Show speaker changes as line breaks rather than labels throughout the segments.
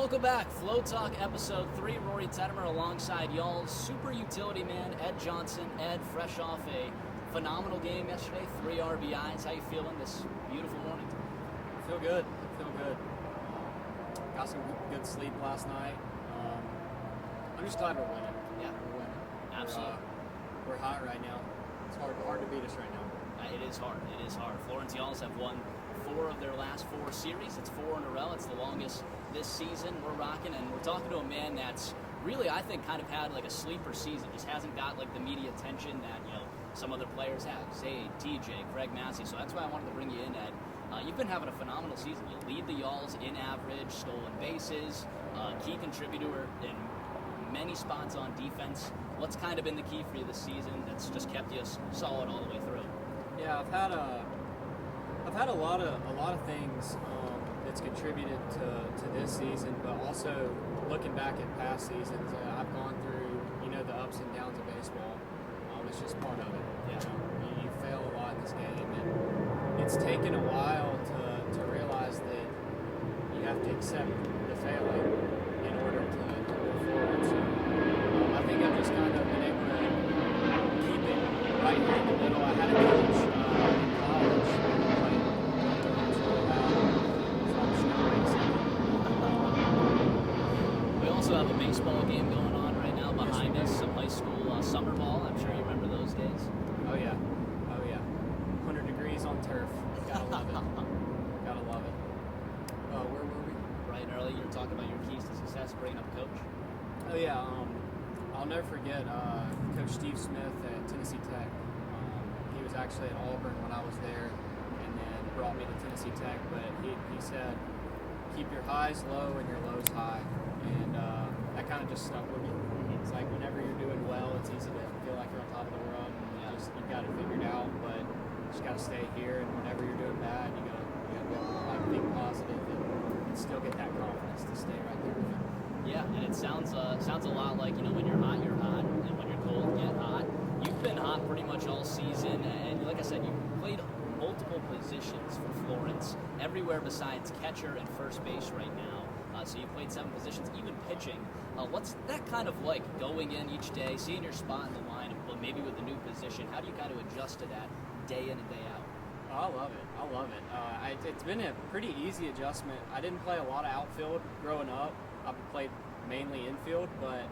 Welcome back. Flow Talk Episode 3. Rory Tettemer alongside y'all's super utility man, Ed Johnson. Ed, fresh off a phenomenal game yesterday, 3 RBIs. How you feeling this beautiful morning?
Feel good. Got some good sleep last night. I'm just glad we're winning.
Yeah,
we're winning.
Absolutely.
We're hot right now. It's hard to beat us right now.
It is hard. Florence Y'alls have won 4 of their last 4 series. It's 4 in a row. It's the longest this season. We're rocking, and we're talking to a man that's really, I think, kind of had like a sleeper season. Just hasn't got like the media attention that some other players have. Zayd, TJ, Craig Massey. So that's why I wanted to bring you in, Ed. You've been having a phenomenal season. You lead the Y'alls in average, stolen bases, key contributor in many spots on defense. What's kind of been the key for you this season that's just kept you solid all the way through?
Yeah, I've had a lot of things that's contributed to this season, but also looking back at past seasons, I've gone through the ups and downs of baseball. It's just part of it. Yeah, you fail a lot in this game, and it's taken a while to realize that you have to accept the failing in order to move forward. So I think I've just kind of been able to keep it right here in the middle. I had a coach in college who played really loud, so I'm just going to wait a second.
We also have a baseball game going on right now behind us, some high school summer ball. I'm sure you remember those days.
Oh yeah. 100 degrees on turf. Gotta love it. Where were we?
Right and early, you were talking about your keys to success, bringing up coach.
Oh yeah. I'll never forget Coach Steve Smith at Tennessee Tech. He was actually at Auburn when I was there, and then brought me to Tennessee Tech. But he said, keep your highs low and your lows high, and that kind of just stuck with me. It's like whenever you're doing well, it's easy to feel like you're on top of the world. You've got it figured out, but you just got to stay here. And whenever you're doing bad, you gotta be able to think positive and still get that confidence to stay right there.
Yeah, and it sounds a lot like when you're hot, and when you're cold, get hot. You've been hot pretty much all season, and like I said, you played multiple positions for Florence, everywhere besides catcher and first base right now. So you played 7 positions, even pitching. What's that kind of like, going in each day, seeing your spot in the line, but maybe with a new position? How do you kind of adjust to that day in and day out?
I love it. It's been a pretty easy adjustment. I didn't play a lot of outfield growing up. I played mainly infield, but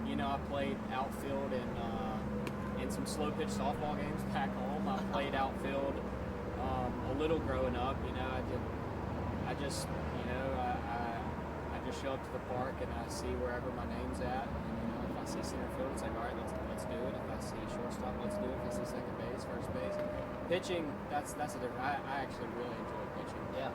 I played outfield in some slow pitch softball games back home. I played outfield a little growing up. I just show up to the park and I see wherever my name's at. And, if I see center field, it's like, all right, let's do it. If I see shortstop, let's do it. If I see second base, first base, pitching, that's a different. I actually really enjoy pitching.
Yeah.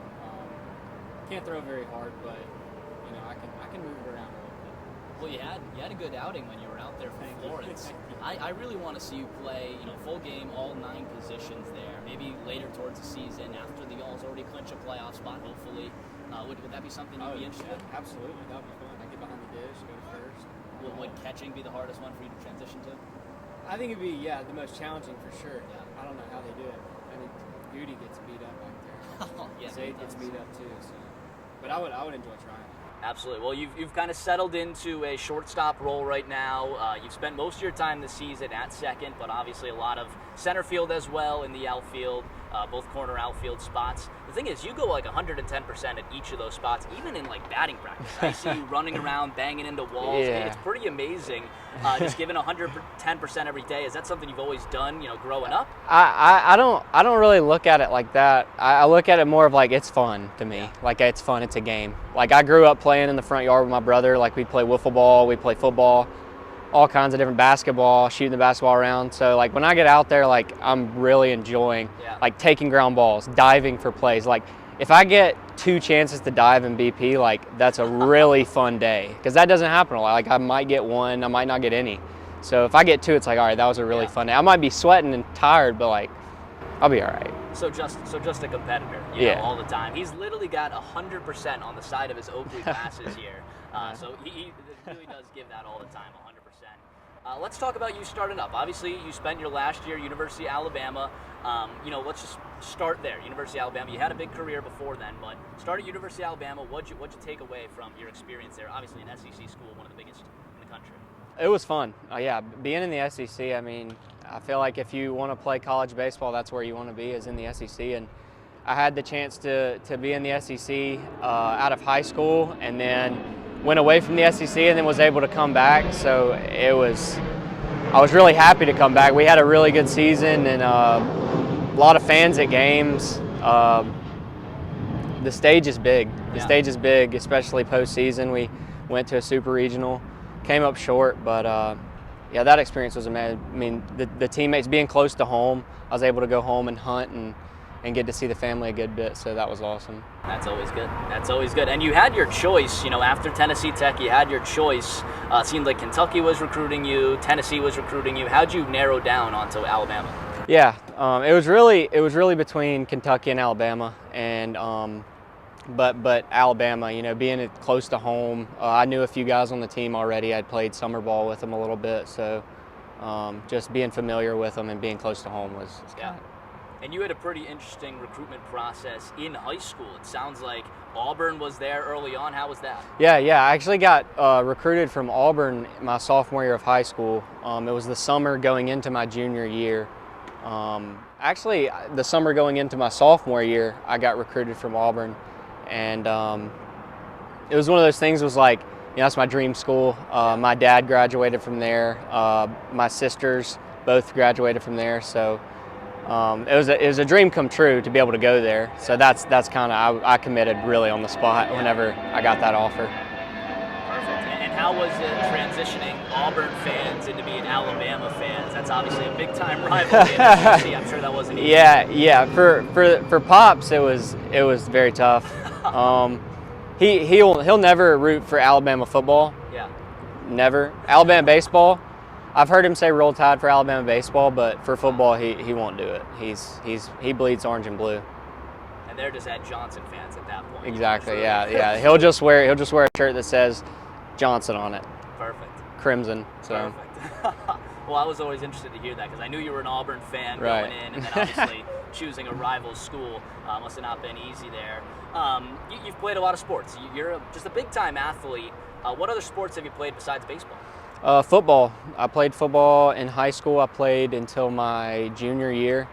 Can't throw very hard, but I can move it around a little bit.
Well, you had a good outing when you were out there for Florence. I really want to see you play, full game, all 9 positions there. Maybe later towards the season, after the Y'alls already clinch a playoff spot, hopefully. Would that be something you'd be interested in?
Absolutely, that would be fun. I get behind the dish, go to first.
Would catching be the hardest one for you to transition to?
I think it'd be the most challenging for sure.
Yeah.
I don't know how they do it. I mean, Goody gets beat up back there.
Yeah,
Zayd gets beat up too. So, but I would enjoy trying.
Absolutely. Well, you've kind of settled into a shortstop role right now. You've spent most of your time this season at second, but obviously a lot of center field as well in the outfield, both corner outfield spots. The thing is, you go like 110% at each of those spots, even in like batting practice. I see you running around, banging into walls.
Yeah.
It's pretty amazing. Just giving 110% every day. Is that something you've always done, growing up?
I don't really look at it like that. I look at it more of like it's fun to me.
Yeah.
Like it's fun. It's a game. Like I grew up playing in the front yard with my brother. Like we'd play wiffle ball, we'd play football, all kinds of different basketball, shooting the basketball around. So like when I get out there, like I'm really enjoying like taking ground balls, diving for plays. Like if I get 2 chances to dive in BP, like that's a really fun day because that doesn't happen a lot. Like I might get 1, I might not get any. So if I get 2, it's like, all right, that was a really fun day. I might be sweating and tired, but like I'll be all right.
So just a competitor, all the time. He's literally got 100% on the side of his Oakley glasses here. So he really does give that all the time, 100%. Let's talk about you starting up. Obviously, you spent your last year University of Alabama. Let's just start there. University of Alabama. You had a big career before then, but start at University of Alabama. What'd you take away from your experience there? Obviously, an SEC school, one of the biggest in the country.
It was fun. Yeah, being in the SEC. I mean, I feel like if you want to play college baseball, that's where you want to be, is in the SEC. And I had the chance to be in the SEC out of high school, and then went away from the SEC, and then was able to come back. So I was really happy to come back. We had a really good season, and a lot of fans at games. The stage is big. The stage is big, especially postseason. We went to a super regional, came up short, but yeah, that experience was amazing. I mean, the teammates being close to home, I was able to go home and hunt and get to see the family a good bit, so that was awesome.
That's always good. That's always good. And you had your choice, after Tennessee Tech, you had your choice. It seemed like Kentucky was recruiting you, Tennessee was recruiting you. How'd you narrow down onto Alabama?
Yeah, it was really between Kentucky and Alabama, and but Alabama, being close to home, I knew a few guys on the team already. I'd played summer ball with them a little bit, so just being familiar with them and being close to home was
yeah. And you had a pretty interesting recruitment process in high school. It sounds like Auburn was there early on. How was that?
Yeah. I actually got recruited from Auburn my sophomore year of high school. It was the summer going into my junior year. Actually, the summer going into my sophomore year, I got recruited from Auburn. And it was one of those things, was like, that's my dream school. My dad graduated from there. My sisters both graduated from there. So it was a dream come true to be able to go there. So that's kind of, I committed really on the spot whenever I got that offer.
Perfect. And how was it transitioning Auburn fans into being Alabama fans? That's obviously a big time rivalry in the SEC. I'm sure that wasn't easy.
Yeah. For Pops, it was very tough. He'll never root for Alabama football.
Yeah.
Never. Alabama baseball, I've heard him say Roll Tide for Alabama baseball, but for football he won't do it. He bleeds orange and blue.
And they're just Ed Johnson fans at that point.
Exactly. Yeah. He'll just wear a shirt that says Johnson on it.
Perfect.
Crimson. So.
Perfect. Well, I was always interested to hear that, because I knew you were an Auburn fan
right.
going in, and then obviously choosing a rival school must have not been easy there. You've played a lot of sports. You're just a big-time athlete. What other sports have you played besides baseball?
Football. I played football in high school. I played until my junior year.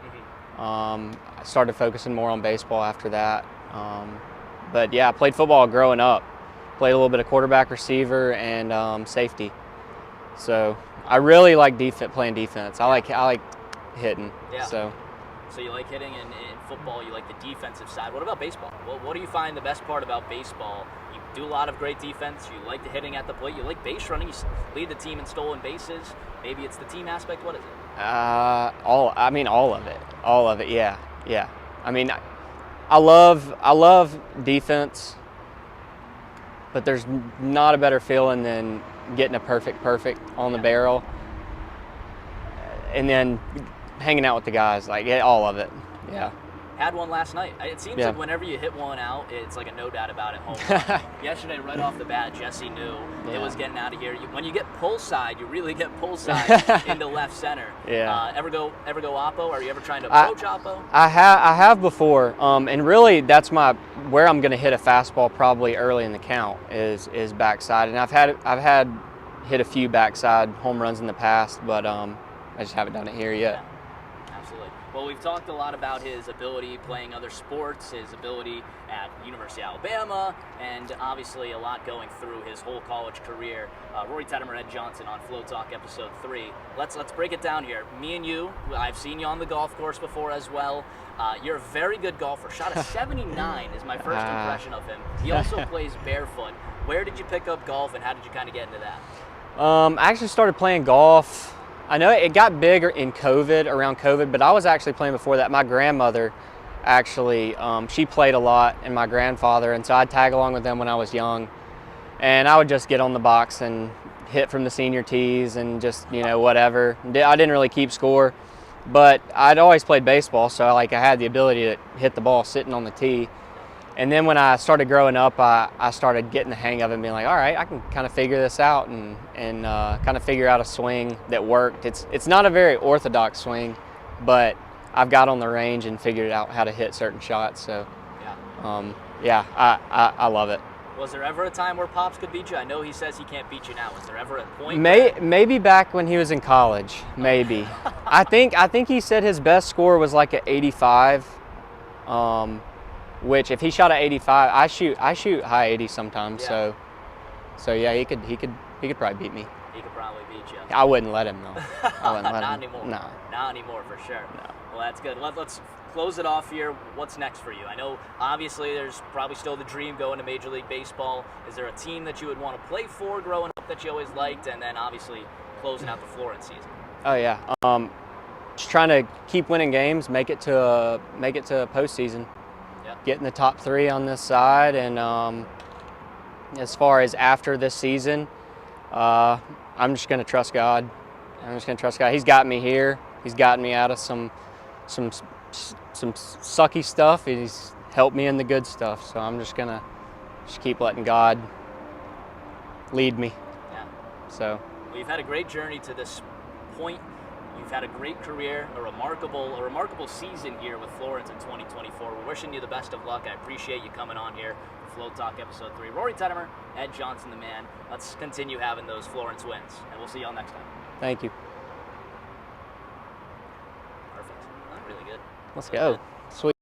I started focusing more on baseball after that. But yeah, I played football growing up. Played a little bit of quarterback, receiver, and safety. So I really like playing defense. I like hitting.
Yeah.
So
you like hitting, and in football you like the defensive side. What about baseball? What do you find the best part about baseball? You do a lot of great defense. You like the hitting at the plate. You like base running. You lead the team in stolen bases. Maybe it's the team aspect. What is it?
All of it. All of it. Yeah. I mean, I love defense, but there's not a better feeling than getting a perfect on the barrel, and then hanging out with the guys, all of it. Yeah.
Had one last night. It seems like whenever you hit one out, it's like a no doubt about it home run. Yesterday, right off the bat, Jesse knew it was getting out of here. When you get pull side, you really get pull side into left center.
Yeah.
Ever go Oppo? Are you ever trying to approach Oppo?
I have before, and really that's where I'm going to hit a fastball probably early in the count is backside, and I've had hit a few backside home runs in the past, but I just haven't done it here yet.
Yeah. Absolutely. Well, we've talked a lot about his ability playing other sports, his ability at University of Alabama, and obviously a lot going through his whole college career. Rory Tettemer, Ed Johnson on Flow Talk Episode 3. Let's break it down here. Me and you, I've seen you on the golf course before as well. You're a very good golfer. Shot a 79 is my first impression of him. He also plays barefoot. Where did you pick up golf, and how did you kind of get into that?
I actually started playing golf. I know it got big around COVID, but I was actually playing before that. My grandmother actually, she played a lot, and my grandfather, and so I'd tag along with them when I was young. And I would just get on the box and hit from the senior tees and just, whatever. I didn't really keep score, but I'd always played baseball, so I had the ability to hit the ball sitting on the tee. And then when I started growing up, I started getting the hang of it and being like, all right, I can kind of figure this out and kind of figure out a swing that worked. It's not a very orthodox swing, but I've got on the range and figured out how to hit certain shots. So, I love it.
Was there ever a time where Pops could beat you? I know he says he can't beat you now. Was there ever a point?
Maybe back when he was in college, maybe. I think he said his best score was like an 85. Which if he shot at 85, I shoot high 80 sometimes.
Yeah.
So yeah, he could probably beat me.
He could probably beat you.
I wouldn't let him though. I wouldn't let
Not
him.
anymore.
No.
Not anymore for sure.
No.
Well, that's good. Let's close it off here. What's next for you? I know obviously there's probably still the dream going to Major League Baseball. Is there a team that you would want to play for growing up that you always liked, and then obviously closing out the Florence season?
Oh yeah. Just trying to keep winning games, make it to postseason.
Yeah.
Get in the top 3 on this side, and as far as after this season, I'm just going to trust God. He's got me here. He's gotten me out of some sucky stuff. He's helped me in the good stuff. So I'm just gonna keep letting God lead me.
Yeah.
So.
Well, you've had a great journey to this point. You've had a great career, a remarkable season here with Florence in 2024. We're wishing you the best of luck. I appreciate you coming on here for Flow Talk Episode 3. Rory Tettemer, Ed Johnson, the man. Let's continue having those Florence wins, and we'll see y'all next time.
Thank you.
Perfect. Really good.
Let's go. Sweet.